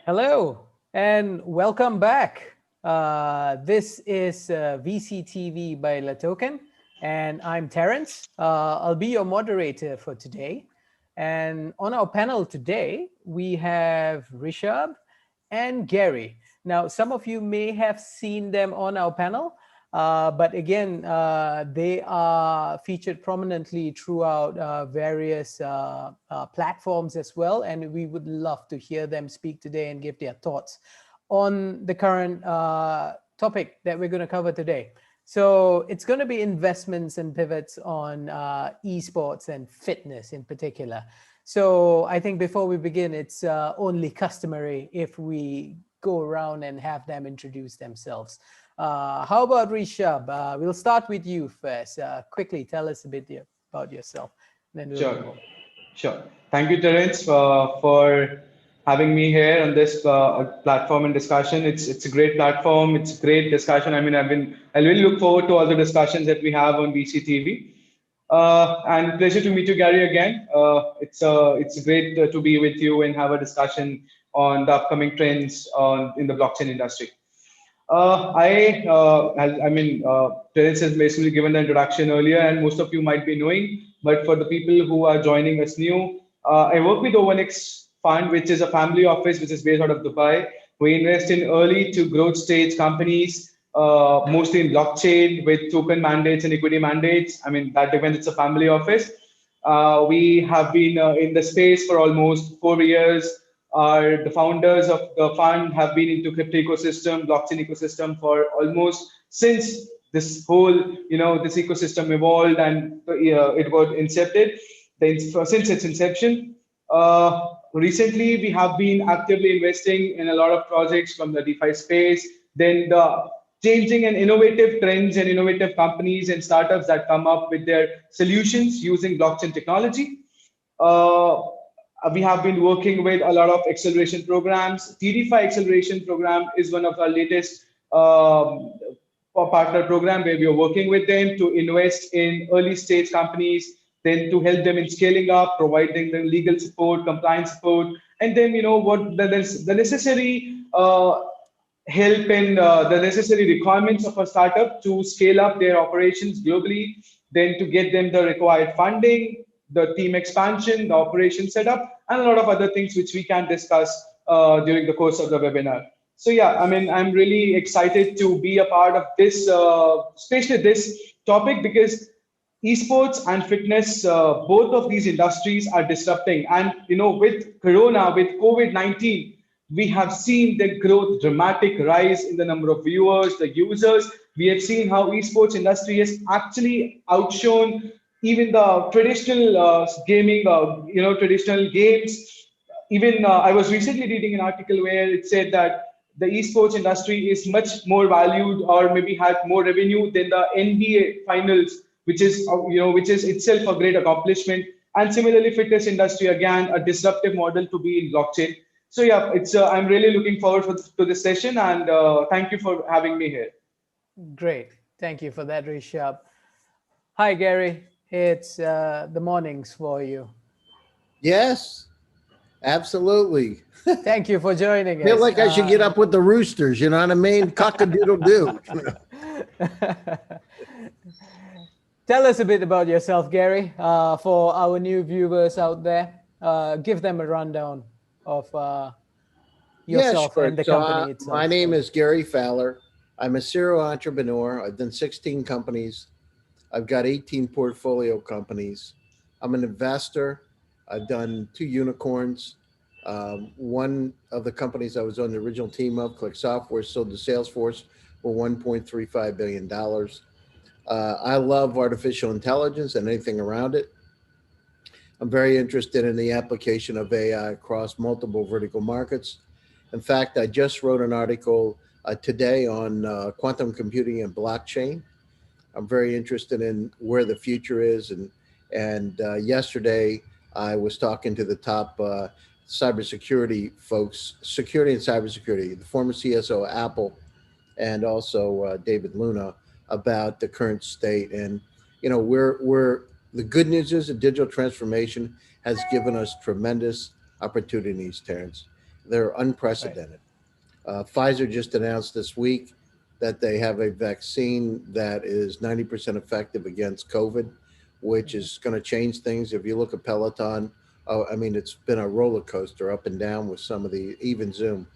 Hello and welcome back. This is VCTV by LATOKEN, and I'm Terrence. I'll be your moderator for today. And on our panel today, we have Rishabh and Gary. Now, some of you may have seen them on our panel, but again, they are featured prominently throughout various platforms as well. And we would love to hear them speak today and give their thoughts on the current topic that we're going to cover today. So it's going to be investments and pivots on esports and fitness in particular. So I think before we begin, it's only customary if we go around and have them introduce themselves. How about Rishabh? We'll start with you first. Quickly tell us a bit about yourself. Then we'll move Sure, on. sure. Thank you, Terence, for having me here on this platform and discussion. It's a great platform. It's a great discussion. I mean, I really look forward to all the discussions that we have on BCTV. And pleasure to meet you, Gary, again. It's great to be with you and have a discussion on the upcoming trends in the blockchain industry. Terence has basically given the introduction earlier, and most of you might be knowing. But for the people who are joining us new, I work with OneX Fund, which is a family office which is based out of Dubai. We invest in early to growth stage companies, mostly in blockchain with token mandates and equity mandates. I mean, that depends. It's a family office. We have been in the space for almost 4 years. The founders of the fund have been into crypto ecosystem, blockchain ecosystem for almost since this whole, this ecosystem evolved and it got incepted. Since its inception, recently we have been actively investing in a lot of projects from the DeFi space. Then the changing and innovative trends and innovative companies and startups that come up with their solutions using blockchain technology. We have been working with a lot of acceleration programs. TDFi acceleration program is one of our latest partner program where we are working with them to invest in early stage companies, then to help them in scaling up, providing them legal support, compliance support, and then what the necessary help and the necessary requirements of a startup to scale up their operations globally, then to get them the required funding, the team expansion, the operation setup, and a lot of other things which we can discuss during the course of the webinar. So yeah, I mean, I'm really excited to be a part of this, especially this topic, because esports and fitness, both of these industries are disrupting. And with Corona, with COVID-19, we have seen the growth, dramatic rise in the number of viewers, the users. We have seen how esports industry has actually outshone even the traditional gaming, traditional games. Even I was recently reading an article where it said that the esports industry is much more valued, or maybe had more revenue than the NBA finals, which is itself a great accomplishment. And similarly, fitness industry, again, a disruptive model to be in blockchain. So yeah, I'm really looking forward to this session, and thank you for having me here. Great. Thank you for that, Rishabh. Hi, Gary. It's the mornings for you. Yes, absolutely. Thank you for joining I feel us. like I should get up with the roosters, you know what I mean? Cock-a-doodle-doo. Tell us a bit about yourself, Gary, for our new viewers out there. Give them a rundown of yourself and the company itself. My name is Gary Fowler. I'm a serial entrepreneur. I've done 16 companies. I've got 18 portfolio companies. I'm an investor. I've done 2 unicorns. One of the companies I was on the original team of, Click Software, sold to Salesforce for $1.35 billion. I love artificial intelligence and anything around it. I'm very interested in the application of AI across multiple vertical markets. In fact, I just wrote an article today on quantum computing and blockchain. I'm very interested in where the future is. And yesterday, I was talking to the top cybersecurity folks, security and cybersecurity, the former CSO of Apple, and also David Luna, about the current state. And we're the good news is that digital transformation has given us tremendous opportunities, Terrence. They're Right. unprecedented. Pfizer just announced this week that they have a vaccine that is 90% effective against COVID, which Mhm. is going to change things. If you look at Peloton, oh, I mean, it's been a roller coaster up and down with some of the, even Zoom.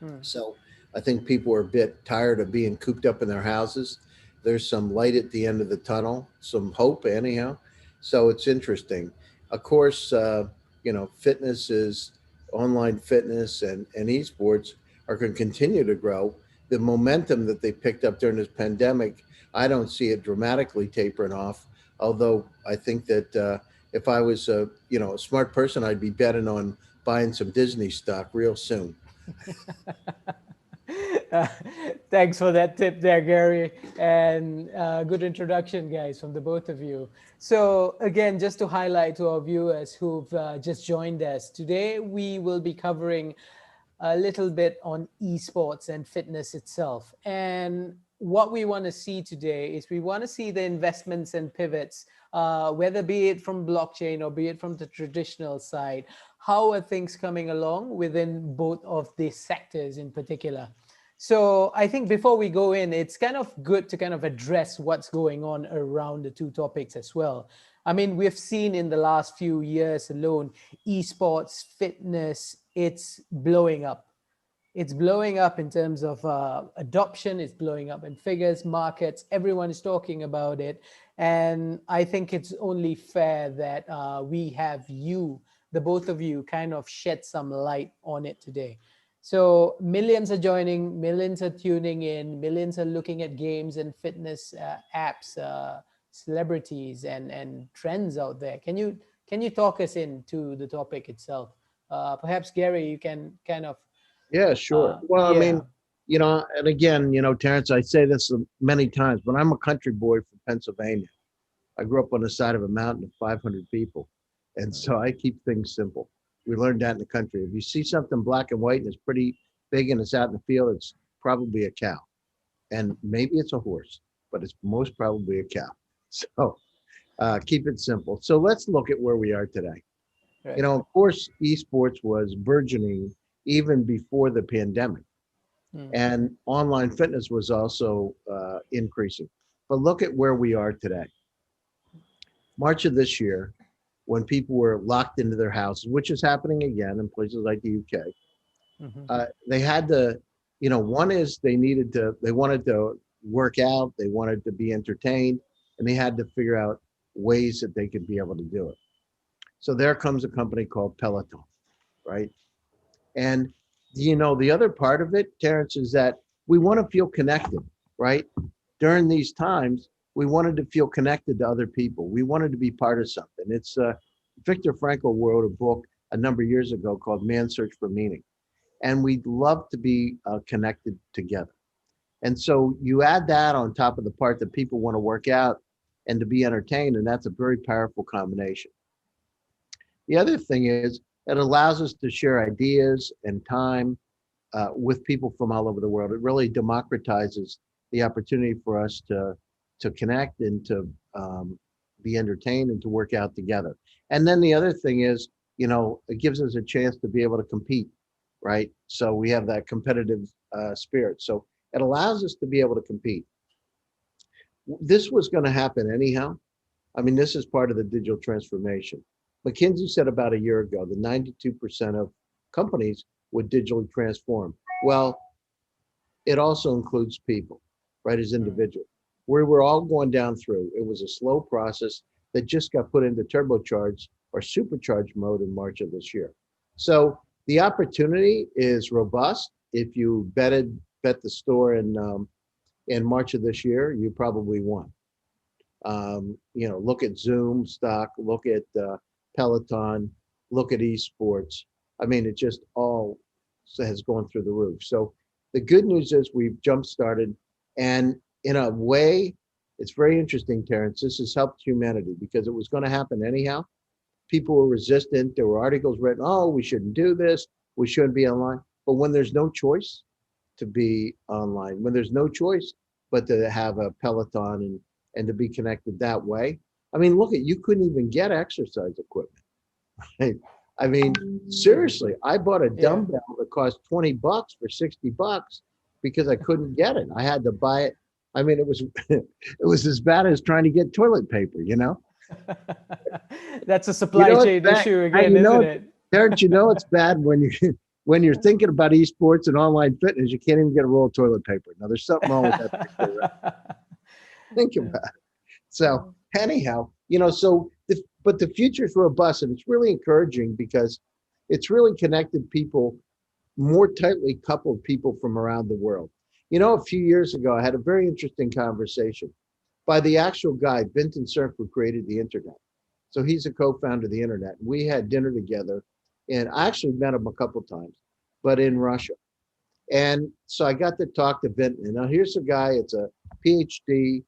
Hmm. So I think people are a bit tired of being cooped up in their houses. There's some light at the end of the tunnel, some hope, anyhow. So it's interesting. Of course, fitness is online fitness and esports are going to continue to grow. The momentum that they picked up during this pandemic, I don't see it dramatically tapering off. Although I think that if I was a smart person, I'd be betting on buying some Disney stock real soon. Uh, Thanks for that tip there, Gary. And good introduction, guys, from the both of you. So, again, just to highlight to our viewers who've just joined us, today we will be covering a little bit on esports and fitness itself. And what we want to see today is we want to see the investments and pivots, whether be it from blockchain or be it from the traditional side. How are things coming along within both of these sectors in particular? So I think before we go in, it's kind of good to kind of address what's going on around the two topics as well. I mean, we've seen in the last few years alone, esports, fitness, it's blowing up. It's blowing up in terms of adoption, it's blowing up in figures, markets, everyone is talking about it. And I think it's only fair that we have you, the both of you, kind of shed some light on it today. So millions are joining, millions are tuning in, millions are looking at games and fitness apps, celebrities and trends out there. Can you talk us into the topic itself? Perhaps Gary, you can kind of Yeah, sure. Well, I mean, yeah. and again, Terrence, I say this many times, but I'm a country boy from Pennsylvania. I grew up on the side of a mountain of 500 people. And so I keep things simple. We learned that in the country. If you see something black and white and it's pretty big and it's out in the field, it's probably a cow. And maybe it's a horse, but it's most probably a cow. So keep it simple. So let's look at where we are today. Right. Of course, esports was burgeoning even before the pandemic, Mm. and online fitness was also increasing. But look at where we are today. March of this year, when people were locked into their houses, which is happening again in places like the UK, Mhm. they had to, one is they wanted to work out, they wanted to be entertained, and they had to figure out ways that they could be able to do it. So there comes a company called Peloton, right? And the other part of it, Terrence, is that we want to feel connected, right? During these times, we wanted to feel connected to other people. We wanted to be part of something. It's Viktor Frankl wrote a book a number of years ago called Man's Search for Meaning. And we'd love to be connected together. And so you add that on top of the part that people want to work out and to be entertained, and that's a very powerful combination. The other thing is it allows us to share ideas and time with people from all over the world. It really democratizes the opportunity for us to connect and to be entertained and to work out together. And then the other thing is, it gives us a chance to be able to compete, right? So we have that competitive spirit. So it allows us to be able to compete. This was going to happen anyhow. I mean, this is part of the digital transformation. McKinsey said about a year ago that 92% of companies would digitally transform. Well, it also includes people, right, as Mm. individuals. We were all going down through. It was a slow process that just got put into turbocharged or supercharged mode in March of this year. So the opportunity is robust. If you bet the store in March of this year, you probably won. Look at Zoom stock, look at Peloton, look at esports. I mean, it just all has gone through the roof. So the good news is we've jump started, and in a way, it's very interesting, Terrence. This has helped humanity because it was going to happen anyhow. People were resistant. There were articles written, oh, we shouldn't do this. We shouldn't be online. But when there's no choice to be online, when there's no choice but to have a Peloton and to be connected that way. I mean, look at, you couldn't even get exercise equipment. Right? I mean, seriously, I bought a Yeah. dumbbell that cost $20 for $60 because I couldn't get it. I had to buy it. I mean, it was it was as bad as trying to get toilet paper, you know? That's a You supply know it's chain bad. issue And again, you know, isn't it? Terrence, you know it's bad when you when you're thinking about esports and online fitness, you can't even get a roll of toilet paper. Now there's something wrong with that picture, right? Think about it. So anyhow, so but the future is robust and it's really encouraging because it's really connected people, more tightly coupled people from around the world. A few years ago, I had a very interesting conversation by the actual guy, Vinton Cerf, who created the internet. So he's a co-founder of the internet. We had dinner together, and I actually met him a couple times, but in Russia. And so I got to talk to Vinton. Now here's a guy, it's a PhD,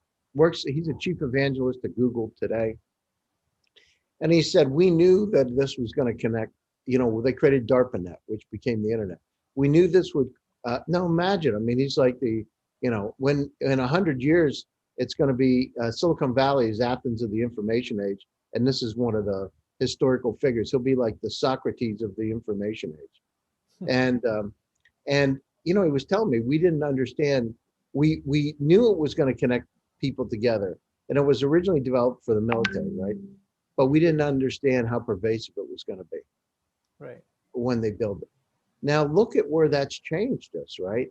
he's a chief evangelist at Google today. And he said, we knew that this was going to connect, they created DARPANET, which became the internet. We knew this would, now imagine, I mean, he's like when in 100 years, it's going to be Silicon Valley is Athens of the information age. And this is one of the historical figures. He'll be like the Socrates of the information age. And he was telling me we didn't understand. We knew it was going to connect people together, and it was originally developed for the military, right? But we didn't understand how pervasive it was going to be Right. when they built it. Now look at where that's changed us, right?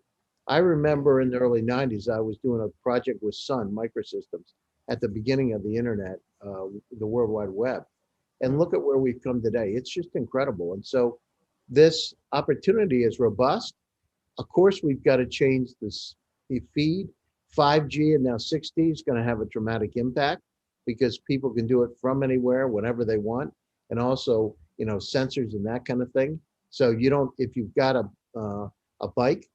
I remember in the early 90s, I was doing a project with Sun Microsystems at the beginning of the internet, the World Wide Web. And look at where we've come today. It's just incredible. And so this opportunity is robust. Of course, we've got to change the feed. 5G and now 6G is going to have a dramatic impact because people can do it from anywhere, whenever they want. And also, sensors and that kind of thing. So if you've got a bike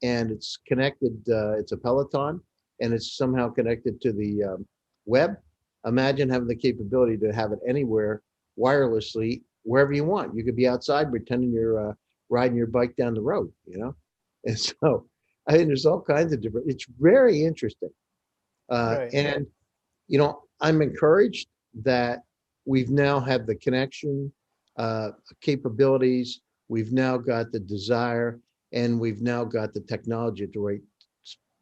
and it's connected, it's a Peloton, and it's somehow connected to the web, imagine having the capability to have it anywhere wirelessly, wherever you want. You could be outside pretending you're riding your bike down the road, And so I think there's all kinds of it's very interesting. Right. And, I'm encouraged that we've now had the connection, capabilities, we've now got the desire, and we've now got the technology at the right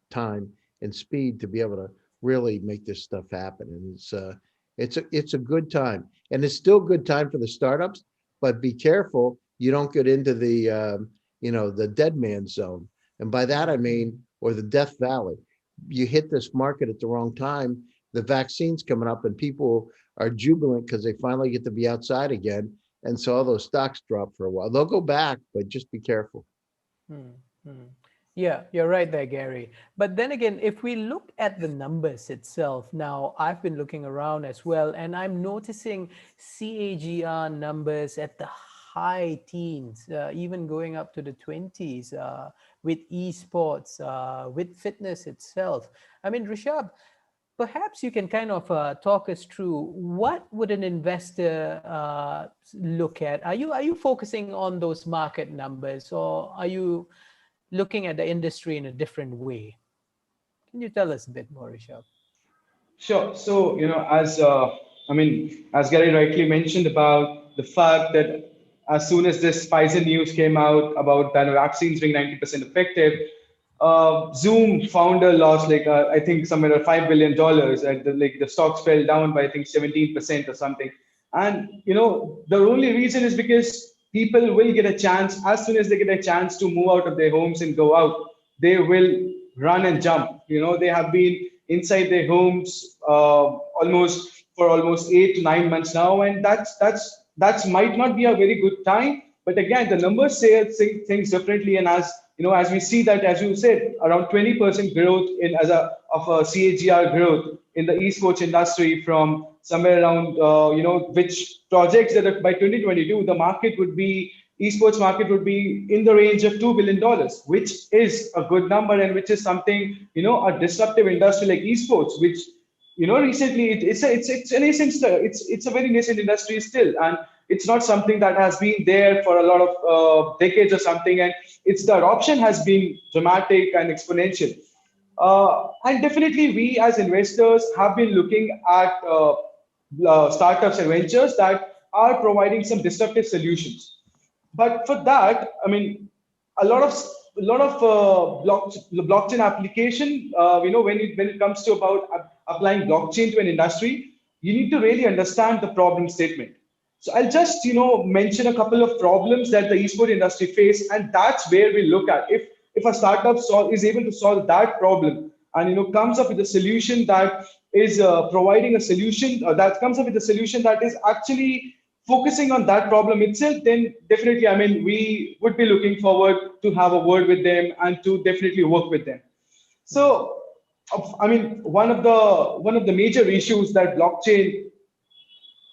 time and speed to be able to really make this stuff happen. And it's a good time, and it's still a good time for the startups, but be careful you don't get into the dead man zone. And by that I mean, or the death valley. You hit this market at the wrong time. The vaccine's coming up and people are jubilant because they finally get to be outside again. And so all those stocks drop for a while. They'll go back, but just be careful. Yeah, you're right there, Gary. But then again, if we look at the numbers itself, now I've been looking around as well, and I'm noticing CAGR numbers at the high teens, even going up to the 20s with esports, with fitness itself. I mean, Rishabh, perhaps you can kind of talk us through what would an investor look at? Are you focusing on those market numbers, or are you looking at the industry in a different way? Can you tell us a bit more, Rishabh? Sure. So, as Gary rightly mentioned about the fact that as soon as this Pfizer news came out about that vaccines being 90% effective, Zoom founder lost I think somewhere around $5 billion, and the stocks fell down by I think 17% or something. And the only reason is because people will get a chance as soon as they get a chance to move out of their homes and go out, they will run and jump. They have been inside their homes almost 8 to 9 months now, and that's might not be a very good time. But again, the numbers say things differently, and as we see that, as you said, around 20% growth of a CAGR growth in the esports industry from somewhere around which projects that by 2022 the market would be esports market would be in the range of $2 billion, which is a good number, and which is something, a disruptive industry like esports, which recently it's a nascent, it's a very nascent industry still, and it's not something that has been there for a lot of decades or something, and the adoption has been dramatic and exponential. And definitely we as investors have been looking at startups and ventures that are providing some disruptive solutions. But for that, I mean, a lot of blockchain application. When it comes to about applying blockchain to an industry, you need to really understand the problem statement. So I'll just mention a couple of problems that the esports industry face, and that's where we look at if a startup is able to solve that problem and comes up with a solution that is providing a solution that comes up with a solution that is actually focusing on that problem itself, then definitely, I mean, we would be looking forward to have a word with them and to definitely work with them. So, I mean, one of the major issues that blockchain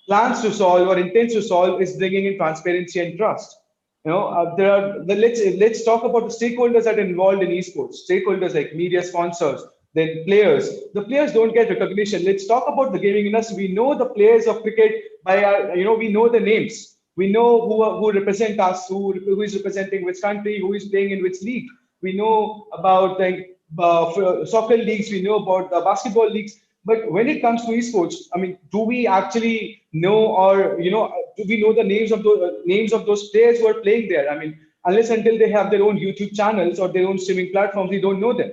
plans to solve or intends to solve is bringing in transparency and trust. There are let's talk about the stakeholders that are involved in esports. Stakeholders like media sponsors, then players. The players don't get recognition. Let's talk about the gaming industry. We know the players of cricket by we know the names. We know who represent us, who is representing which country, who is playing in which league. We know about the soccer leagues. We know about the basketball leagues. But when it comes to esports, I mean, do we actually know, or do we know the names of those players who are playing there? I mean, unless until they have their own YouTube channels or their own streaming platforms, we don't know them.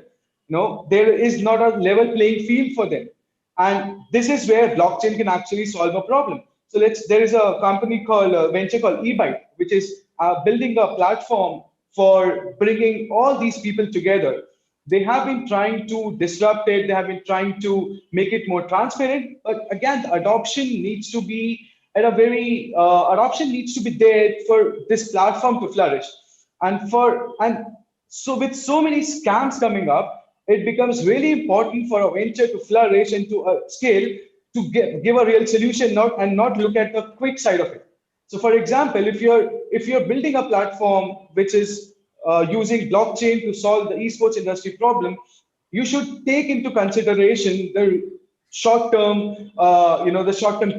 There is not a level playing field for them, and this is where blockchain can actually solve a problem. So there is a company called venture called eByte, which is building a platform for bringing all these people together. They have been trying to disrupt it. They have been trying to make it more transparent. But again, the adoption needs to be adoption needs to be there for this platform to flourish. And so with so many scams coming up, it becomes really important for a venture to flourish and to scale, to give a real solution, not look at the quick side of it. So, for example, if you're building a platform which is using blockchain to solve the esports industry problem, you should take into consideration the short-term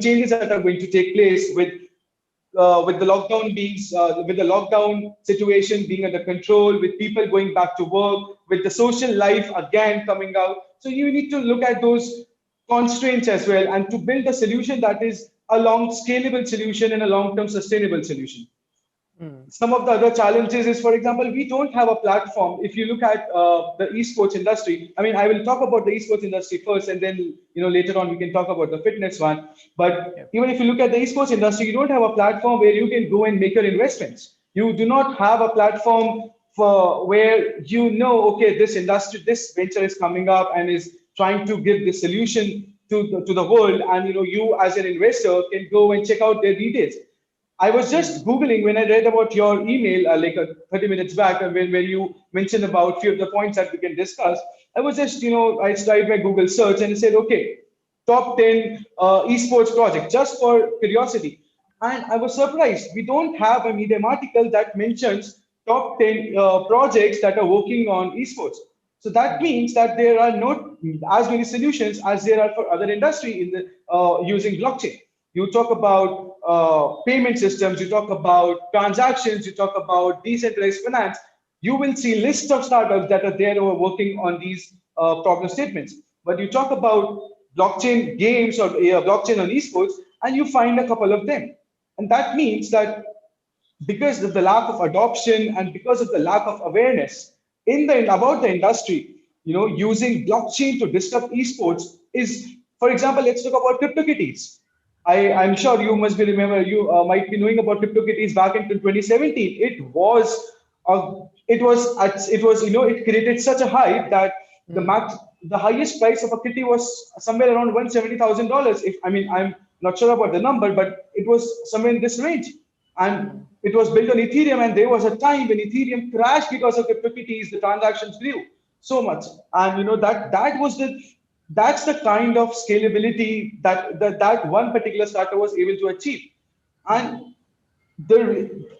changes that are going to take place with the lockdown with the lockdown situation being under control, with people going back to work, with the social life again coming out. So you need to look at those constraints as well, and to build a solution that is a long scalable solution and a long-term sustainable solution. Some of the other challenges is, for example, we don't have a platform. If you look at the esports industry, I mean, I will talk about the esports industry first, and then later on we can talk about the fitness one. But even if you look at the esports industry, you don't have a platform where you can go and make your investments. You do not have a platform for where okay, this venture is coming up and is trying to give the solution to the world, and you as an investor can go and check out their details. I was just Googling when I read about your email 30 minutes back, where you mentioned about few of the points that we can discuss. I was just, I started my Google search and said, okay, top 10 esports project, just for curiosity. And I was surprised. We don't have a Medium article that mentions top 10 projects that are working on esports. So that means that there are not as many solutions as there are for other industry in the using blockchain. You talk about payment systems, you talk about transactions, you talk about decentralized finance. You will see lists of startups that are there who are working on these problem statements. But you talk about blockchain games or blockchain on esports, and you find a couple of them. And that means that because of the lack of adoption and because of the lack of awareness about the industry, using blockchain to disrupt esports is, for example, let's talk about CryptoKitties. I'm sure you must be remember you might be knowing about CryptoKitties back in 2017. It created such a hype that the highest price of a kitty was somewhere around $170,000. I'm not sure about the number, but it was somewhere in this range. And it was built on Ethereum, and there was a time when Ethereum crashed because of CryptoKitties. The transactions grew so much, and that's the kind of scalability that one particular startup was able to achieve. And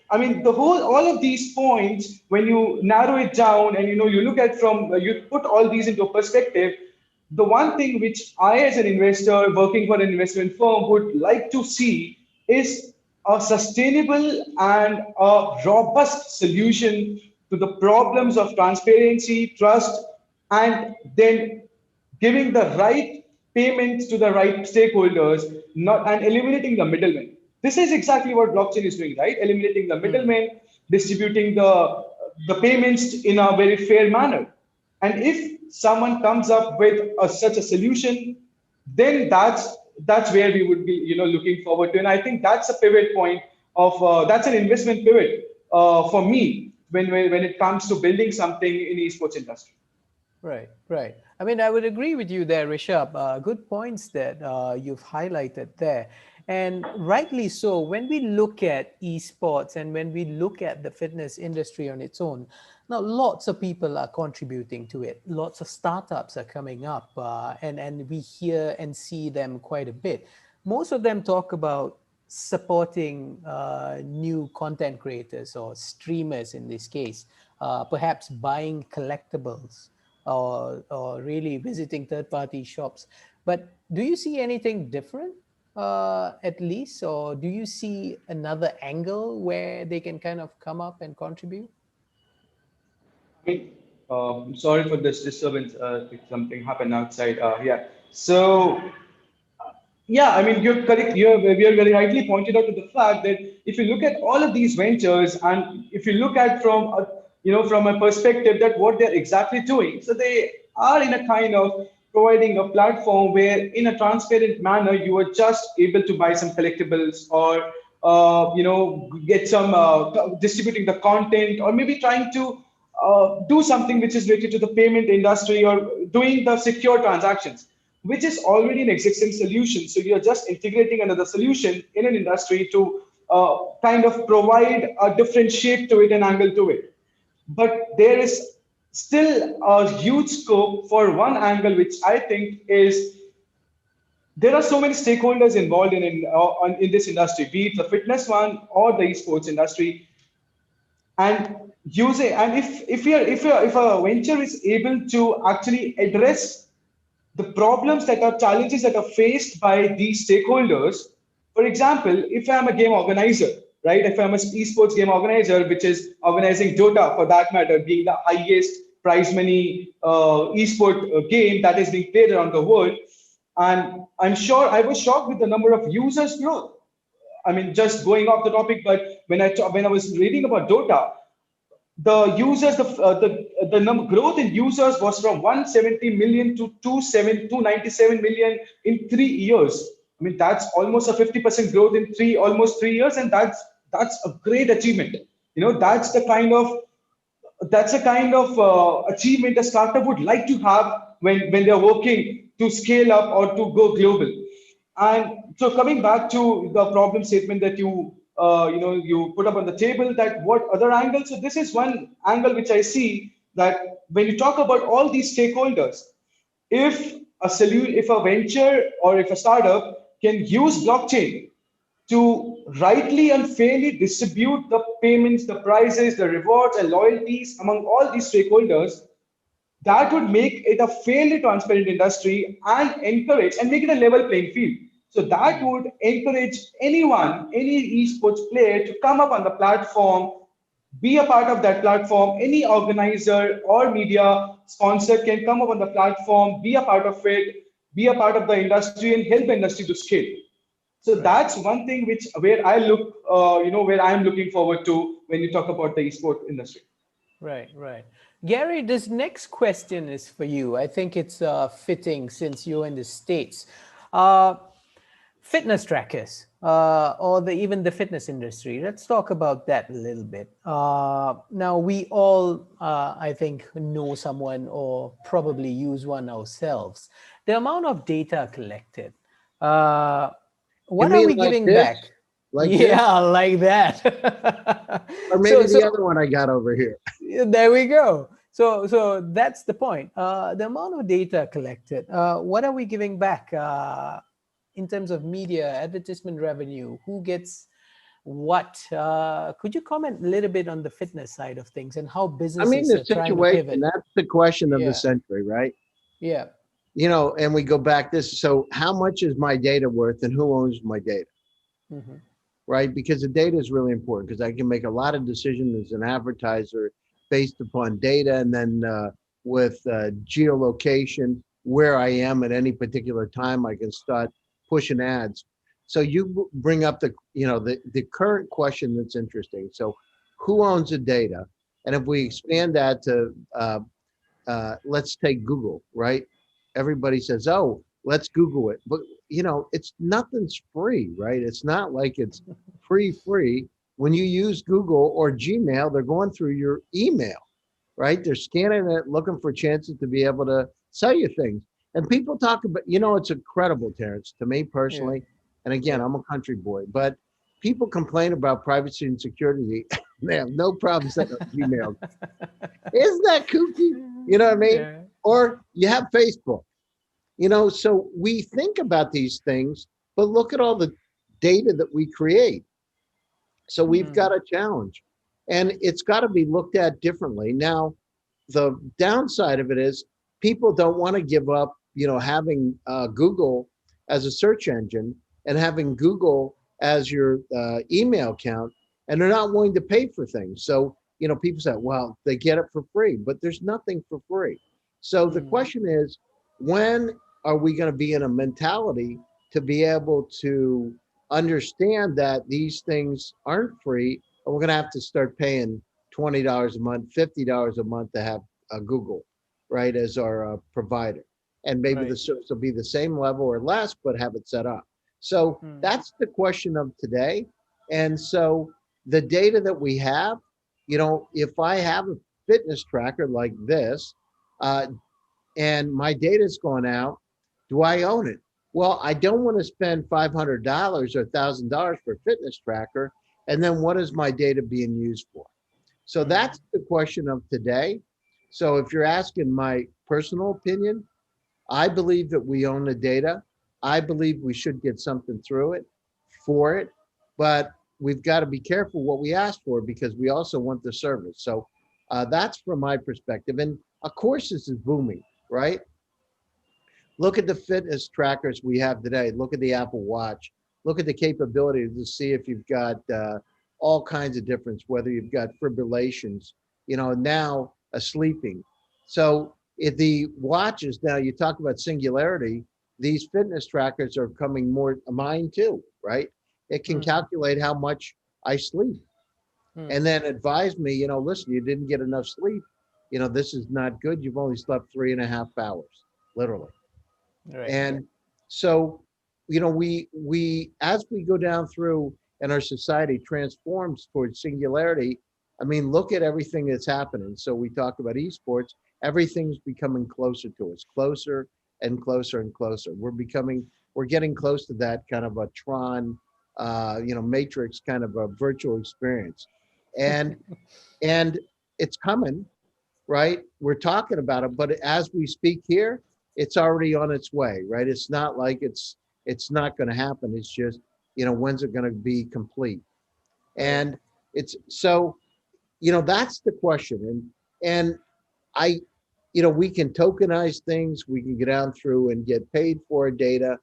all of these points, when you narrow it down and you look at you put all these into perspective, the one thing which I, as an investor working for an investment firm, would like to see is a sustainable and a robust solution to the problems of transparency, trust, and then giving the right payments to the right stakeholders, not and eliminating the middlemen. This is exactly what blockchain is doing, right? Eliminating the Hmm. middlemen, distributing the payments in a very fair manner. And if someone comes up with such a solution, then that's where we would be, looking forward to. And I think that's a pivot point of that's an investment pivot for me when it comes to building something in esports industry. Right, right. I mean, I would agree with you there, Rishabh. Good points that you've highlighted there. And rightly so, when we look at esports and when we look at the fitness industry on its own, now lots of people are contributing to it. Lots of startups are coming up, and we hear and see them quite a bit. Most of them talk about supporting new content creators or streamers in this case, perhaps buying collectibles or really visiting third party shops. But do you see anything different, at least, or do you see another angle where they can kind of come up and contribute? I mean, sorry for this disturbance. If something happened outside. Yeah. So yeah, I mean, you're correct. We are very rightly pointed out to the fact that if you look at all of these ventures, and if you look at from a perspective that what they're exactly doing, so they are in a kind of providing a platform where, in a transparent manner, you are just able to buy some collectibles or get some distributing the content, or maybe trying to do something which is related to the payment industry or doing the secure transactions, which is already an existing solution. So you're just integrating another solution in an industry to kind of provide a different shape to it and angle to it. But there is still a huge scope for one angle, which I think is there are so many stakeholders involved in this industry, be it the fitness one or the esports industry, and if a venture is able to actually address the problems that are challenges that are faced by these stakeholders. For example, if I'm a game organizer, right? If I'm an esports game organizer, which is organizing Dota for that matter, being the highest prize money esport game that is being played around the world, and I'm sure I was shocked with the number of users growth. I mean, just going off the topic, but when I was reading about Dota, the users, the number growth in users was from 170 million to 297 million in 3 years. I mean, that's almost a 50% growth in almost 3 years, and that's a great achievement. That's the kind of achievement a startup would like to have when they're working to scale up or to go global. And so coming back to the problem statement that you put up on the table, that what other angles? So this is one angle which I see, that when you talk about all these stakeholders, if a venture or if a startup can use blockchain to rightly and fairly distribute the payments, the prices, the rewards, and loyalties among all these stakeholders, that would make it a fairly transparent industry and encourage and make it a level playing field. So that Hmm. would encourage anyone, any esports player to come up on the platform, be a part of that platform. Any organizer or media sponsor can come up on the platform, be a part of it, be a part of the industry, and help the industry to scale. So Right. that's one thing which where I look, where I'm looking forward to when you talk about the esports industry. Right, right. Gary, this next question is for you. I think it's fitting since you're in the States. Uh, Fitness trackers, or even the fitness industry. Let's talk about that a little bit. Now, we all, I think, know someone or probably use one ourselves. The amount of data collected, uh, You what are mean we like giving this? back? Like this? Yeah, like that. Or maybe so, the so other one I got over here. yeah, there we go. So that's the point. The amount of data collected. What are we giving back in terms of media, advertisement revenue? Who gets what? Could you comment a little bit on the fitness side of things and how I mean, businesses the are trying to situation, pivot? that's the question of the Yeah, century, right? yeah. And we go back this. So how much is my data worth and who owns my data, Hmm. right? Because the data is really important because I can make a lot of decisions as an advertiser based upon data and then with geolocation, where I am at any particular time, I can start pushing ads. So you bring up the current question that's interesting. So who owns the data? And if we expand that to let's take Google, right? Everybody says, oh, let's Google it. But, it's nothing's free, right? It's not like it's free. When you use Google or Gmail, they're going through your email, right? They're scanning it, looking for chances to be able to sell you things. And people talk about, it's incredible, Terrence, to me Yeah. personally. And again, Yeah. I'm a country boy, but people complain about privacy and security. They have no problem setting up Gmail. Isn't that kooky? You know what I mean? Yeah. Or you have Facebook, so we think about these things, but look at all the data that we create. So we've Hmm. got a challenge and it's got to be looked at differently. Now, the downside of it is people don't want to give up, having Google as a search engine and having Google as your email account, and they're not willing to pay for things. So, people say, well, they get it for free, but there's nothing for free. So the Hmm. question is, when are we going to be in a mentality to be able to understand that these things aren't free, and we're going to have to start paying $20 a month, $50 a month to have Google, right, as our provider. And maybe the Right. service will be the same level or less, but have it set up. So Hmm. that's the question of today. And so the data that we have, if I have a fitness tracker like this, uh, and my data's gone out, do I own it? Well, I don't want to spend $500 or $1,000 for a fitness tracker. And then what is my data being used for? So Hmm. that's the question of today. So if you're asking my personal opinion, I believe that we own the data. I believe we should get something through it for it, but we've got to be careful what we ask for because we also want the service. So that's from my perspective. And of course, this is booming, right? Look at the fitness trackers we have today. Look at the Apple Watch. Look at the capability to see if you've got all kinds of difference, whether you've got fibrillations, now a sleeping. So if the watches, now you talk about singularity, these fitness trackers are coming more mine too, right? It can Hmm. calculate how much I sleep Hmm. and then advise me, listen, you didn't get enough sleep. This is not good. You've only slept 3.5 hours, literally. Right. And so, we as we go down through and our society transforms towards singularity, I mean, look at everything that's happening. So we talk about esports, everything's becoming closer to us, closer and closer and closer. We're getting close to that kind of a Tron, Matrix kind of a virtual experience. And and it's coming, right? We're talking about it, but as we speak here, it's already on its way, right? It's not like it's not going to happen. It's just, when's it going to be complete? Right. And it's so, that's the question. And I, we can tokenize things. We can get down through and get paid for our data.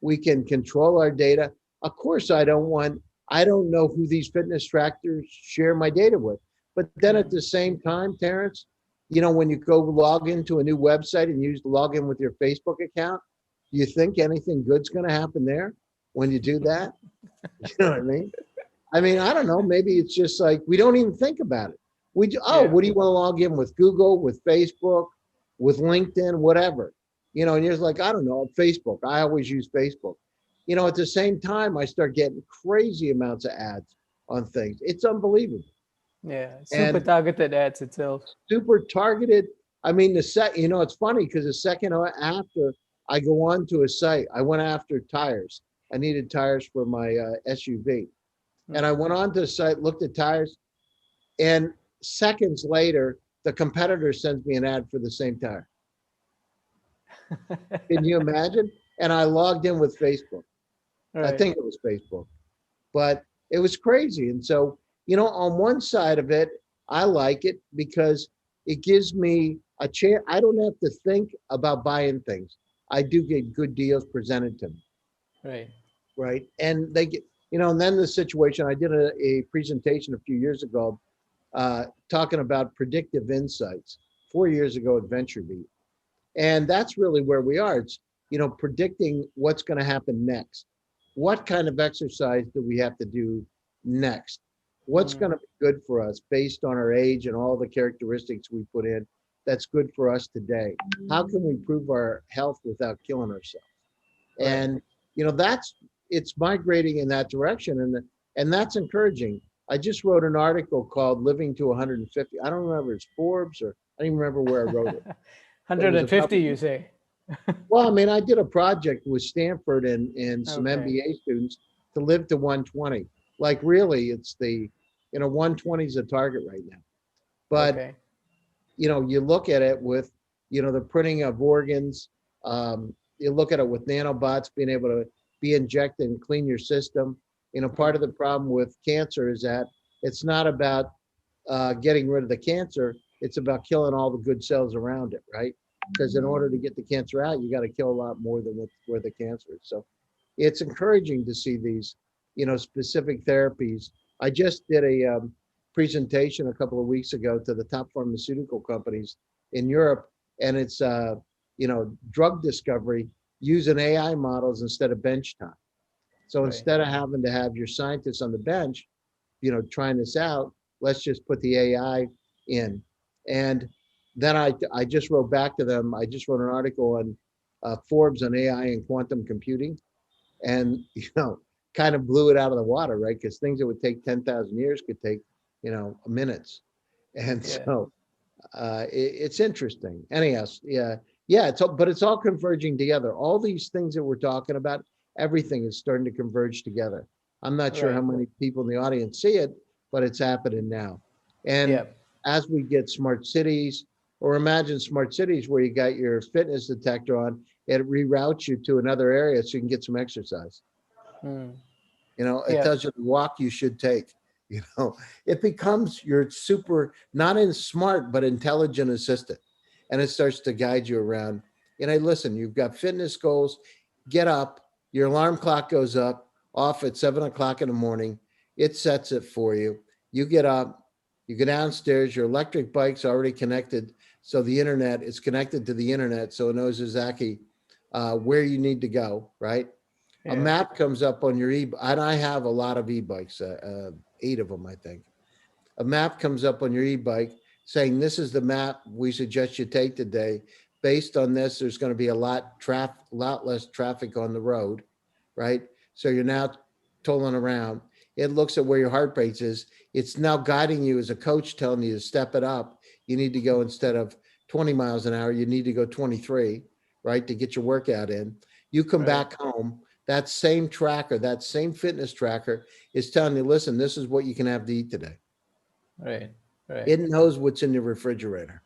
We can control our data. Of course, I don't know who these fitness trackers share my data with. But then at Hmm. the same time, Terrence, when you go log into a new website and use log in with your Facebook account, do you think anything good's going to happen there when you do that? You know what I mean? I don't know. Maybe it's just like we don't even think about it. Yeah. What do you want to log in with Google, with Facebook, with LinkedIn, whatever? And you're just like, I don't know, Facebook. I always use Facebook. At the same time, I start getting crazy amounts of ads on things. It's unbelievable. Yeah. Super And targeted ads itself. super targeted. It's funny because the second after I go on to a site, I went after tires. I needed tires for my SUV. And I Hmm. went on to the site, looked at tires, and seconds later, the competitor sends me an ad for the same tire. Can you imagine? And I logged in with Facebook. I Right. think it was Facebook, but it was crazy. And so, on one side of it, I like it because it gives me a chance. I don't have to think about buying things. I do get good deals presented to me, Right. right? And they get, and then the situation, I did a presentation a few years ago talking about predictive insights 4 years ago at VentureBeat. And that's really where we are. It's, predicting what's going to happen next. what kind of exercise do we have to do next? What's Mm, going to be good for us based on our age and all the characteristics we put in that's good for us today? How can we improve our health without killing ourselves? right. And that's it's migrating in that direction, and that's encouraging. I just wrote an article called "Living to 150." I don't remember, it's Forbes, or I don't even remember where I wrote it, but it was a 150, you say? well, I mean, I did a project with Stanford and some Okay. MBA students to live to 120. Like really, it's 120 is a target right now. But Okay. you look at it with, the printing of organs. You look at it with nanobots being able to be injected and clean your system. Part of Mm, the problem with cancer is that it's not about getting rid of the cancer. It's about killing all the good cells around it, right? Because in order to get the cancer out, you got to kill a lot more than where the cancer is. So it's encouraging to see these, specific therapies. I just did a presentation a couple of weeks ago to the top pharmaceutical companies in Europe, and it's drug discovery using AI models instead of bench time. So right. instead of having to have your scientists on the bench, trying this out, let's just put the AI in. And then I just wrote back to them. I just wrote an article on Forbes on AI and quantum computing, and kind of blew it out of the water, right? Because things that would take 10,000 years could take minutes. And Yeah. so it's interesting. Anyhow, yeah, yeah. But it's all converging together. All these things that we're talking about, everything is starting to converge together. I'm not sure how Right. many people in the audience see it, but it's happening now. And Yeah. as we get smart cities, or imagine smart cities where you got your fitness detector on, it reroutes you to another area so you can get some exercise. Mm, It yeah. tells you the walk you should take. It becomes your super, not in smart, but intelligent assistant. And it starts to guide you around. And I listen, you've got fitness goals, get up, your alarm clock goes up, off at 7 o'clock in the morning. It sets it for you. You get up, you go downstairs, your electric bike's already connected. So the internet is connected to the internet. So it knows exactly where you need to go, right? A Yeah. map comes up on your and I have a lot of e-bikes, 8 of them, I think. A map comes up on your e-bike saying, this is the map we suggest you take today. Based on this, there's going to be lot less traffic on the road, right? So you're now tolling around. It looks at where your heart rate is. It's now guiding you as a coach, telling you to step it up. You need to go, instead of 20 miles an hour, you need to go 23, right, to get your workout in. You come Right. back home, that same tracker, that same fitness tracker is telling you, listen, this is what you can have to eat today. Right. Right. It knows what's in your refrigerator.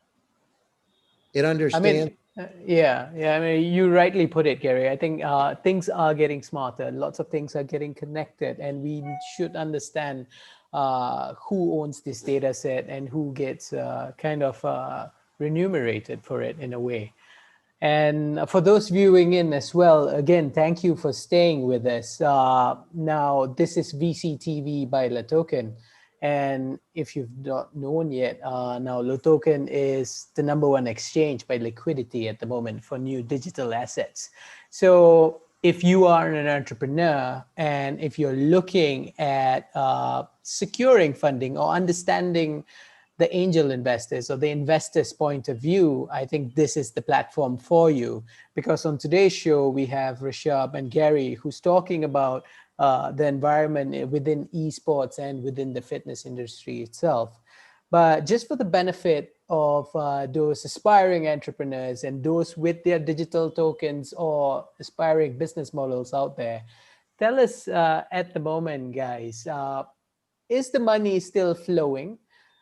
It I understands. mean, yeah, yeah. I mean, you rightly put it, Gary. I think things are getting smarter. Lots of things are getting connected, and we should understand who owns this data set and who gets kind of remunerated for it in a way. And for those viewing in as well, again, thank you for staying with us. Now, this is VCTV by LATOKEN. And if you've not known yet, now LATOKEN is the #1 exchange by liquidity at the moment for new digital assets. So if you are an entrepreneur and if you're looking at securing funding or understanding the angel investors or the investors' point of view, I think this is the platform for you. Because on today's show, we have Rishabh and Gary, who's talking about the environment within esports and within the fitness industry itself. But just for the benefit of those aspiring entrepreneurs and those with their digital tokens or aspiring business models out there, tell us at the moment, guys, is the money still flowing?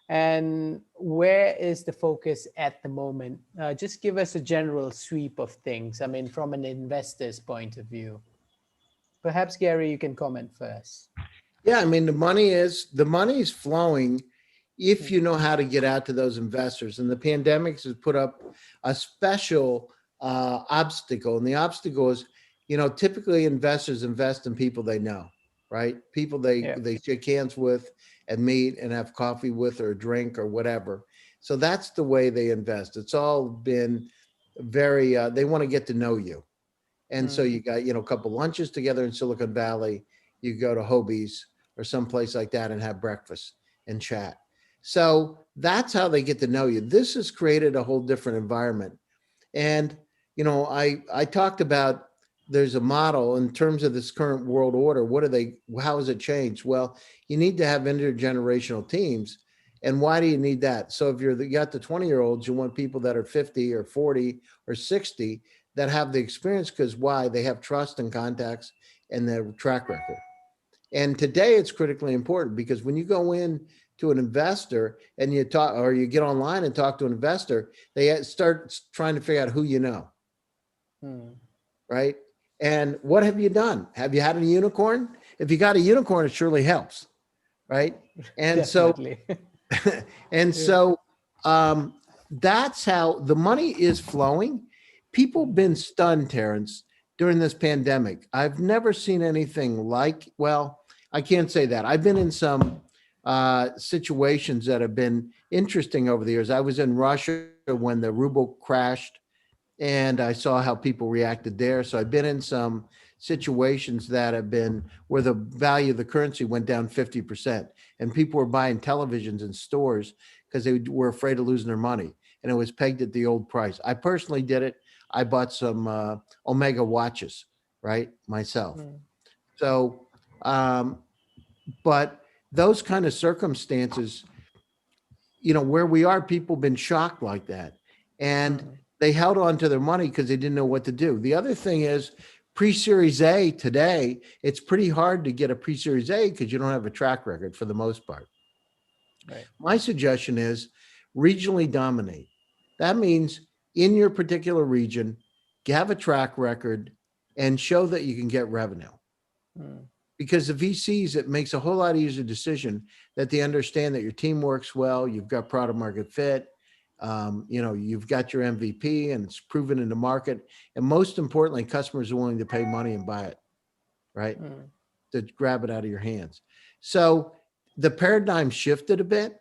And where is the focus at the moment? Just give us a general sweep of things. I mean, from an investor's point of view. Perhaps, Gary, you can comment first. Yeah, I mean, the money is flowing if you know how to get out to those investors. And the pandemic has put up a special obstacle. And the obstacle is, typically investors invest in people they know, right? People Yeah. they shake hands with and meet and have coffee with or drink or whatever. So that's the way they invest. It's all been very, they want to get to know you. And so you got, a couple lunches together in Silicon Valley, you go to Hobie's or someplace like that and have breakfast and chat. So that's how they get to know you. This has created a whole different environment. And, I talked about there's a model in terms of this current world order. How has it changed? Well, you need to have intergenerational teams. And why do you need that? So if you got the 20-year-olds, you want people that are 50 or 40 or 60 that have the experience, because why? They have trust and contacts and their track record. And today it's critically important, because when you go in to an investor and you talk, or you get online and talk to an investor, they start trying to figure out who you know, right? And what have you done? Have you had a unicorn? If you got a unicorn, it surely helps, right? And Definitely. so that's how the money is flowing. People have been stunned, Terrence, during this pandemic. I've never seen anything like, well, I can't say that. I've been in some situations that have been interesting over the years. I was in Russia when the ruble crashed, and I saw how people reacted there. So I've been in some situations that have been where the value of the currency went down 50%, and people were buying televisions in stores because they were afraid of losing their money, and it was pegged at the old price. I personally did it. I bought some Omega watches, right, myself. So, but those kind of circumstances, where we are, people have been shocked like that. And they held on to their money because they didn't know what to do. The other thing is, pre-Series A today, it's pretty hard to get a pre-Series A because you don't have a track record for the most part. Right. My suggestion is regionally dominate. That means in your particular region, have a track record and show that you can get revenue. Because the VCs, it makes a whole lot easier decision that they understand that your team works well, you've got product market fit, you've got your MVP and it's proven in the market. And most importantly, customers are willing to pay money and buy it, right? To grab it out of your hands. So the paradigm shifted a bit.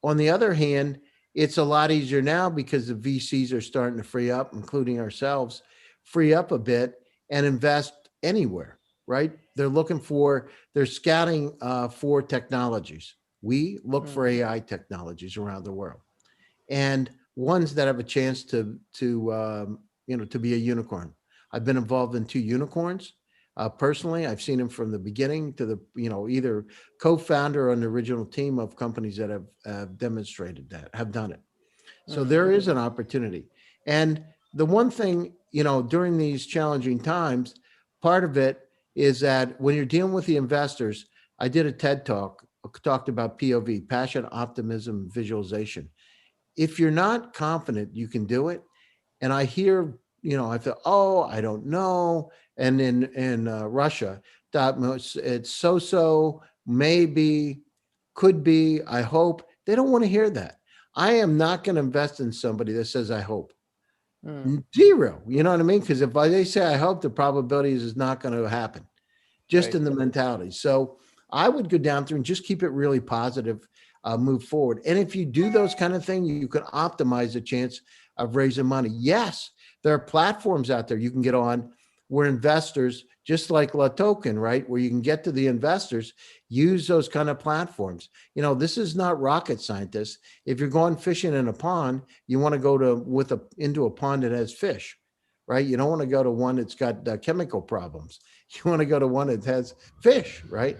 On the other hand, it's a lot easier now because the VCs are starting to free up, including ourselves, free up a bit and invest anywhere, right? They're scouting for technologies. We look for AI technologies around the world, and ones that have a chance to be a unicorn. I've been involved in 2 unicorns. Personally, I've seen them from the beginning to the, either co-founder or on the original team of companies that have demonstrated that, have done it. So there is an opportunity. And the one thing, during these challenging times, part of it is that when you're dealing with the investors, I did a TED talk, talked about POV, passion, optimism, visualization. If you're not confident you can do it, and I hear, I thought, oh, I don't know. And in Russia, it's so, maybe, could be, I hope. They don't want to hear that. I am not going to invest in somebody that says, I hope. Zero. You know what I mean? Because if they say, I hope, the probability is not going to happen, just in the mentality. So I would go down through and just keep it really positive, move forward. And if you do those kind of things, you can optimize the chance of raising money. Yes, there are platforms out there you can get on where investors, just like LATOKEN, right, where you can get to the investors, use those kind of platforms. This is not rocket scientists. If you're going fishing in a pond, you want to go into a pond that has fish, right? You don't want to go to one that's got chemical problems. You want to go to one that has fish, right?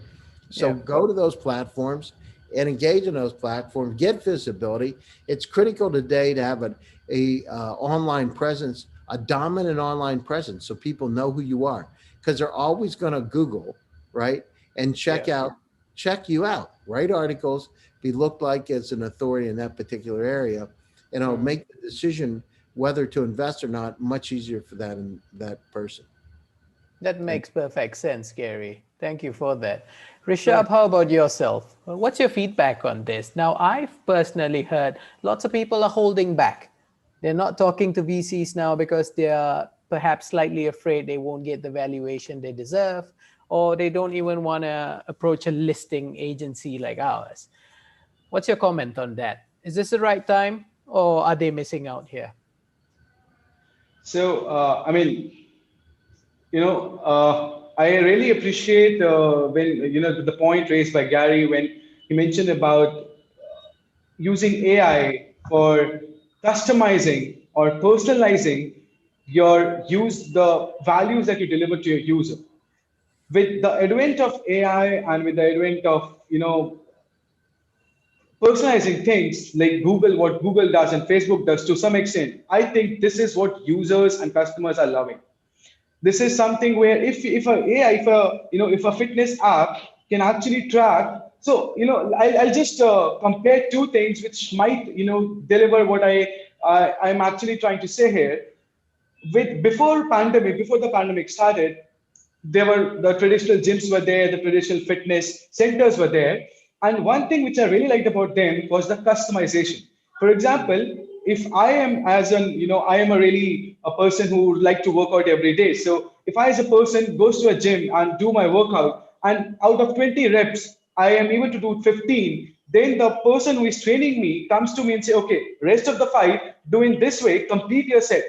So go to those platforms and engage in those platforms, get visibility. It's critical today to have a online presence, a dominant online presence, so people know who you are, because they're always going to Google, right, and check you out, write articles, be looked like as an authority in that particular area, and it'll make the decision whether to invest or not much easier for that person. That makes perfect sense, Gary. Thank you for that. Sure. Rishabh, how about yourself? What's your feedback on this? Now, I've personally heard lots of people are holding back. They're not talking to VCs now because they're perhaps slightly afraid they won't get the valuation they deserve, or they don't even want to approach a listing agency like ours. What's your comment on that? Is this the right time, or are they missing out here? So, I really appreciate when the point raised by Gary when he mentioned about using AI for customizing or personalizing the values that you deliver to your user. With the advent of AI and with the advent of personalizing things like Google, what Google does and Facebook does to some extent, I think this is what users and customers are loving. This is something where if a AI, if a fitness app can actually track. So I'll just compare two things which might deliver what I'm actually trying to say here. Before the pandemic started, there were the traditional gyms were there, the traditional fitness centers were there, and one thing which I really liked about them was the customization. For example, if I am as an I am a really a person who would like to work out every day. So if I as a person goes to a gym and do my workout, and out of 20 reps I am able to do 15, then the person who is training me comes to me and say, okay, rest of the five doing this way, complete your set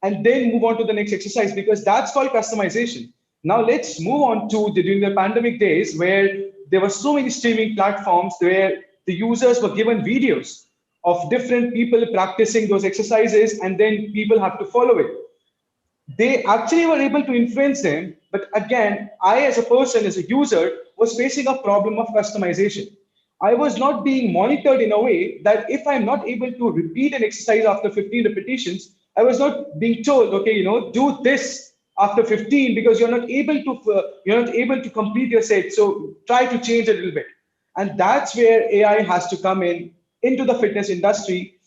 and then move on to the next exercise, because that's called customization. Now let's move on to during the pandemic days where there were so many streaming platforms where the users were given videos of different people practicing those exercises and then people have to follow it. They actually were able to influence them, but again, I as a person, as a user, was facing a problem of customization. I was not being monitored in a way that if I'm not able to repeat an exercise after 15 repetitions, I was not being told, okay, do this after 15 because you're not able to complete your set, so try to change a little bit. And that's where AI has to come in into the fitness industry.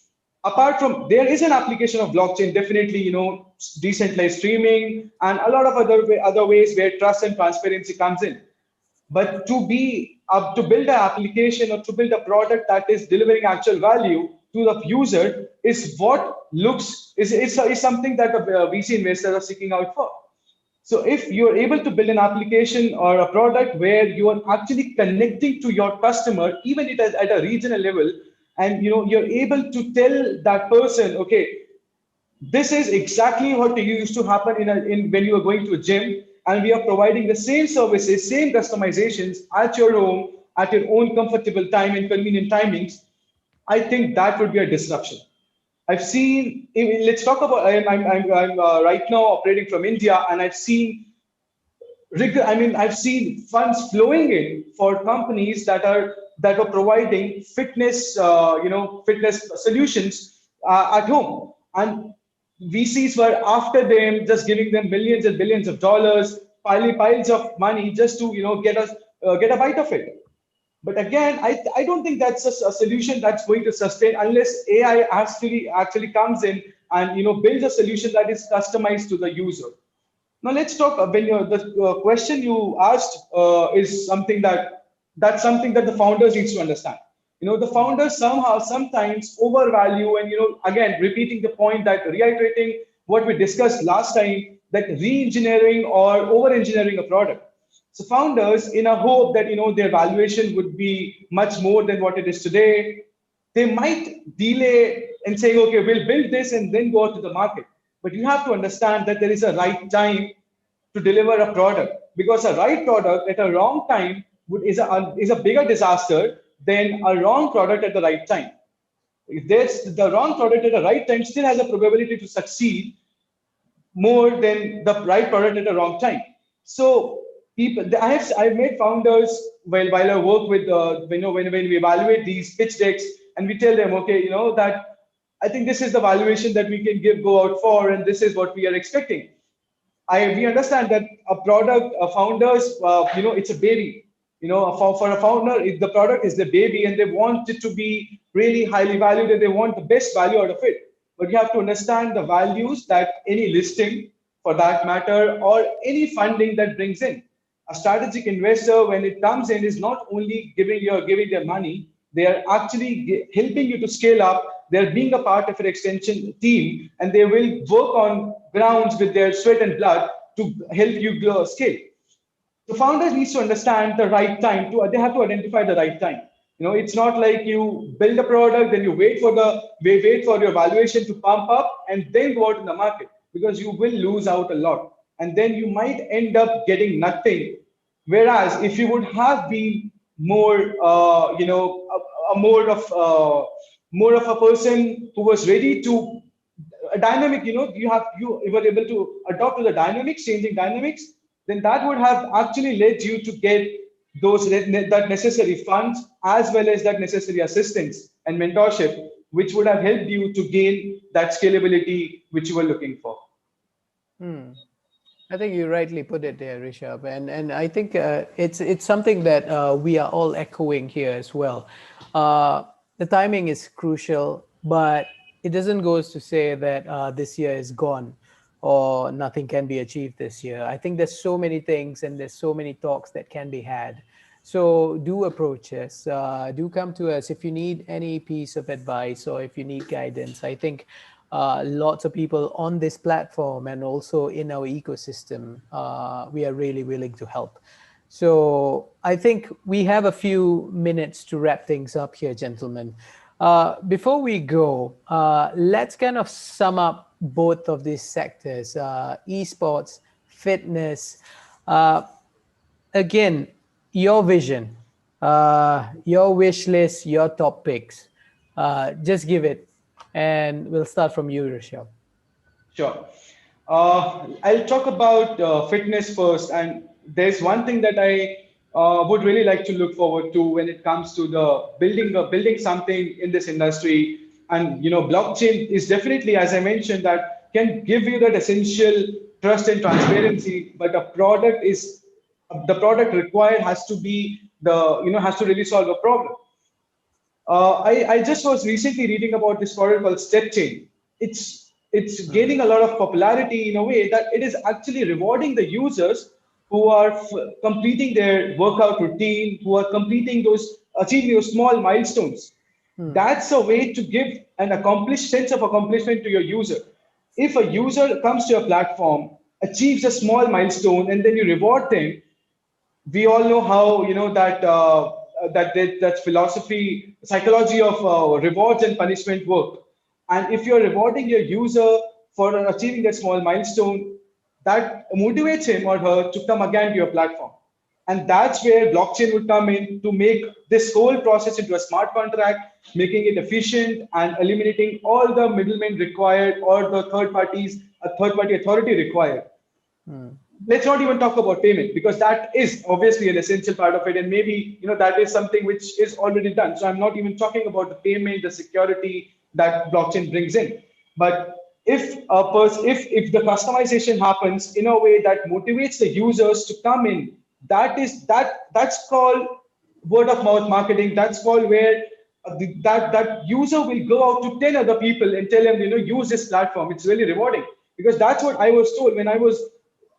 Apart from, there is an application of blockchain, definitely, decentralized streaming and a lot of other ways where trust and transparency comes in. But to build an application or to build a product that is delivering actual value to the user is what looks is something that the VC investors are seeking out for. So if you're able to build an application or a product where you are actually connecting to your customer, even at a regional level, and you're able to tell that person, okay, this is exactly what used to happen in when you are going to a gym, and we are providing the same services, same customizations at your home, at your own comfortable time and convenient timings. I think that would be a disruption. I've seen. Let's talk about. I'm right now operating from India, and I've seen funds flowing in for companies that are providing fitness solutions at home, and VCs were after them, just giving them millions and billions of dollars, piles of money, just to get a bite of it. But again, I don't think that's a solution that's going to sustain unless AI actually comes in and builds a solution that is customized to the user. Now let's talk. The question you asked is that's something that the founders needs to understand. The founders sometimes overvalue, and again repeating the point, that reiterating what we discussed last time, that re-engineering or over-engineering a product. So founders, in a hope that their valuation would be much more than what it is today, they might delay and say, okay, we'll build this and then go out to the market. But you have to understand that there is a right time to deliver a product, because a right product at a wrong time is a bigger disaster than a wrong product at the right time. If there's the wrong product at the right time, still has a probability to succeed more than the right product at the wrong time. So I've made founders while I work with when we evaluate these pitch decks, and we tell them, okay, that I think this is the valuation that we can go out for, and this is what we are expecting. We understand that a founder's, it's a baby. For a founder, the product is the baby, and they want it to be really highly valued, and they want the best value out of it. But you have to understand the values that any listing, for that matter, or any funding that brings in. A strategic investor, when it comes in, is not only giving their money, they are actually helping you to scale up. They're being a part of an extension team, and they will work on grounds with their sweat and blood to help you scale. The founders needs to understand the right time they have to identify the right time. It's not like you build a product, then you wait for your valuation to pump up and then go out in the market, because you will lose out a lot. and then you might end up getting nothing. Whereas if you would have been more, more of a person who was ready to a dynamic, you were able to adopt to the dynamics, changing dynamics, then that would have actually led you to get that necessary funds as well as that necessary assistance and mentorship, which would have helped you to gain that scalability which you were looking for. Hmm. I think you rightly put it there, Rishabh, and I think it's something that we are all echoing here as well. Uh, the timing is crucial, but it doesn't go to say that this year is gone or nothing can be achieved this year. I think there's so many things and there's so many talks that can be had. So do approach us. Do come to us if you need any piece of advice or if you need guidance. I think lots of people on this platform and also in our ecosystem, we are really willing to help. So I think we have a few minutes to wrap things up here, gentlemen. Before we go, let's kind of sum up both of these sectors, esports, fitness. Uh, Again, your vision, your wish list, your top picks. Just give it, and we'll start from you, Rishabh. Sure. I'll talk about fitness first, and there's one thing that I would really like to look forward to when it comes to the building something in this industry. And blockchain is definitely, as I mentioned, that can give you that essential trust and transparency. But the product required has to be has to really solve a problem. I just was recently reading about this product called Step Chain. It's gaining a lot of popularity in a way that it is actually rewarding the users who are completing their workout routine, who are completing achieving those small milestones. That's a way to give an accomplished sense of accomplishment to your user. If a user comes to your platform, achieves a small milestone, and then you reward them, we all know how that philosophy psychology of rewards and punishment work. And if you're rewarding your user for achieving that small milestone, that motivates him or her to come again to your platform. And that's where blockchain would come in to make this whole process into a smart contract, making it efficient and eliminating all the middlemen required or the third party authority required. Let's not even talk about payment, because that is obviously an essential part of it, and maybe that is something which is already done. So I'm not even talking about the payment, the security that blockchain brings in. But if the customization happens in a way that motivates the users to come in, that's called word of mouth marketing. That's called where that user will go out to 10 other people and tell them, use this platform. It's really rewarding, because that's what I was told when I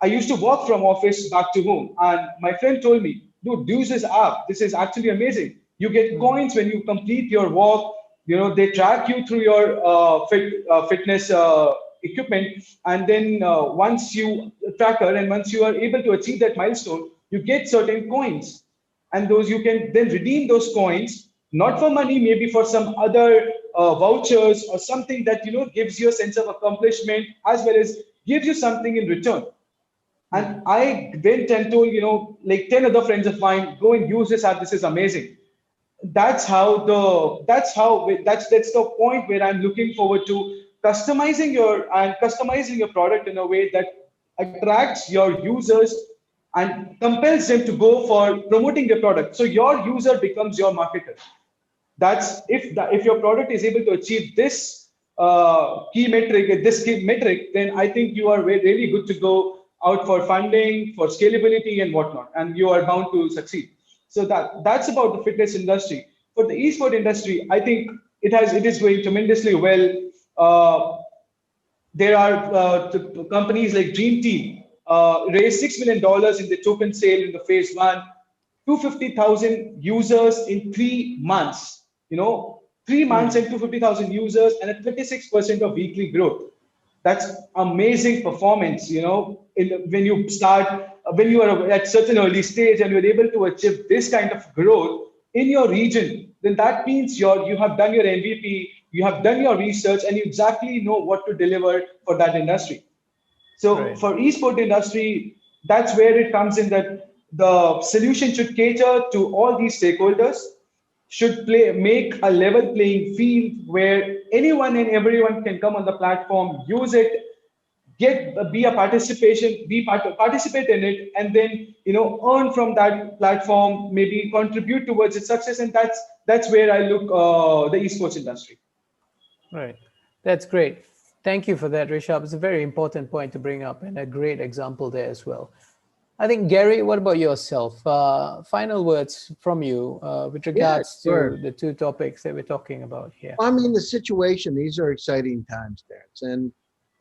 used to work from office back to home, and my friend told me, dude, use this app. This is actually amazing. You get coins when you complete your walk. They track you through your fitness equipment, and then once you tracker and once you are able to achieve that milestone, you get certain coins, and those you can then redeem those coins, not for money, maybe for some other vouchers or something that gives you a sense of accomplishment as well as gives you something in return. And I went and told, like 10 other friends of mine, go and use this app. This is amazing. That's the point where I'm looking forward to customizing your product in a way that attracts your users and compels them to go for promoting the product. So your user becomes your marketer. That's if your product is able to achieve this key metric, then I think you are really good to go out for funding, for scalability and whatnot, and you are bound to succeed. So that's about the fitness industry. For the esport industry, I think it is going tremendously well. There are companies like Dream Team raised $6 million in the token sale in the phase one, 250,000 users in 3 months. 3 months and 250,000 users and a 26% of weekly growth. That's amazing performance. When you are at certain early stage and you're able to achieve this kind of growth in your region, then that means you have done your MVP, you have done your research, and you exactly know what to deliver for that industry. So Right. for esport industry, that's where it comes in, that the solution should cater to all these stakeholders, should make a level playing field where anyone and everyone can come on the platform, use it, be a participation, participate in it, and then earn from that platform, maybe contribute towards its success. And that's where I look the esports industry. Right. That's great. Thank you for that, Rishabh. It's a very important point to bring up and a great example there as well. I think, Gary, what about yourself? Final words from you with Yeah, regards to sure. the two topics that we're talking about here. I mean, the situation, these are exciting times, Terrence.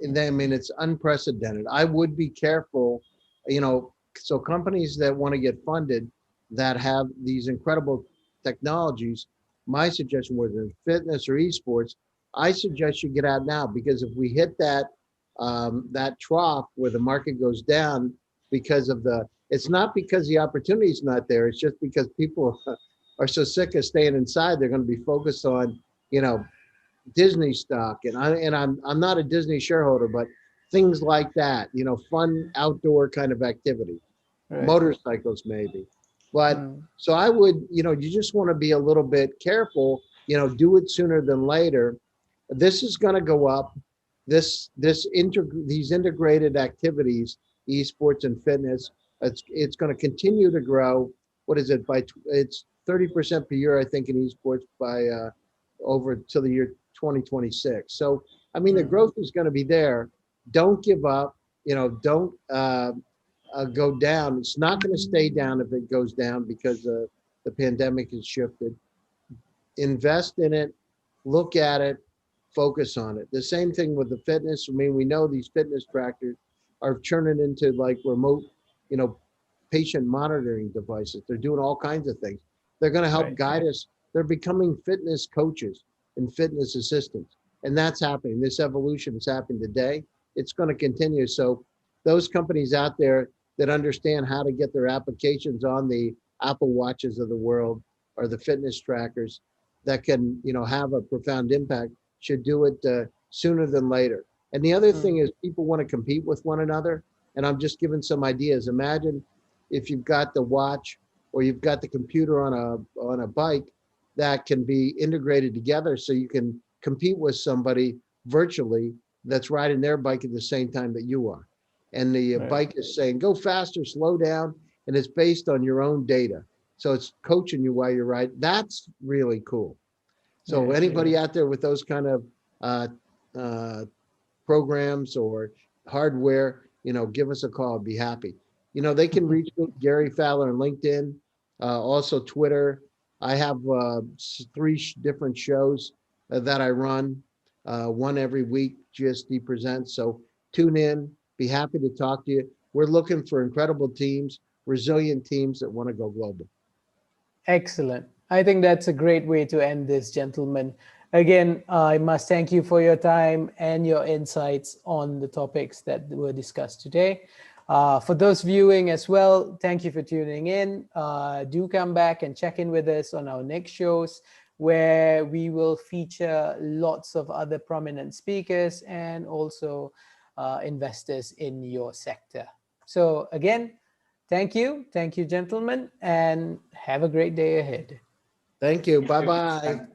And I mean, it's unprecedented. I would be careful, you know, so companies that want to get funded that have these incredible technologies, my suggestion was in fitness or esports, I suggest you get out now, because if we hit that trough where the market goes down because of it's not because the opportunity is not there. It's just because people are so sick of staying inside. They're going to be focused on, you know, Disney stock, and I'm not a Disney shareholder, but things like that, you know, fun outdoor kind of activity, Right. motorcycles maybe. But Mm. so I would, you just want to be a little bit careful, do it sooner than later. This is going to go up. These integrated activities, esports and fitness, it's going to continue to grow. What is it? It's 30% per year, I think, in esports by over till the year 2026. So I mean, the Mm. growth is going to be there. Don't give up. Don't go down. It's not going to stay down if it goes down because the pandemic has shifted. Invest in it, look at it, focus on it. The same thing with the fitness. I mean, we know these fitness trackers are turning into like remote, you know, patient monitoring devices. They're doing all kinds of things. They're going to help Right. guide us. They're becoming fitness coaches and fitness assistants. And that's happening. This evolution is happening today. It's going to continue. So those companies out there that understand how to get their applications on the Apple Watches of the world or the fitness trackers that can, have a profound impact should do it sooner than later. And the other Mm. thing is people want to compete with one another. And I'm just giving some ideas. Imagine if you've got the watch or you've got the computer on a bike that can be integrated together so you can compete with somebody virtually that's riding their bike at the same time that you are. And the Right. bike is saying, go faster, slow down. And it's based on your own data. So it's coaching you while you're riding. That's really cool. So Yes. Yes. anybody out there with those kind of uh, uh, programs or hardware, give us a call. I'd be happy. They can reach me, Gary Fowler, on LinkedIn, also Twitter. I have three different shows that I run, one every week, GSD Presents. So tune in, be happy to talk to you. We're looking for incredible teams, resilient teams that want to go global. Excellent. I think that's a great way to end this, gentlemen. Again, I must thank you for your time and your insights on the topics that were discussed today. For those viewing as well, thank you for tuning in. Do come back and check in with us on our next shows, where we will feature lots of other prominent speakers and also investors in your sector. So again, thank you, gentlemen, and have a great day ahead. Thank you. Bye-bye.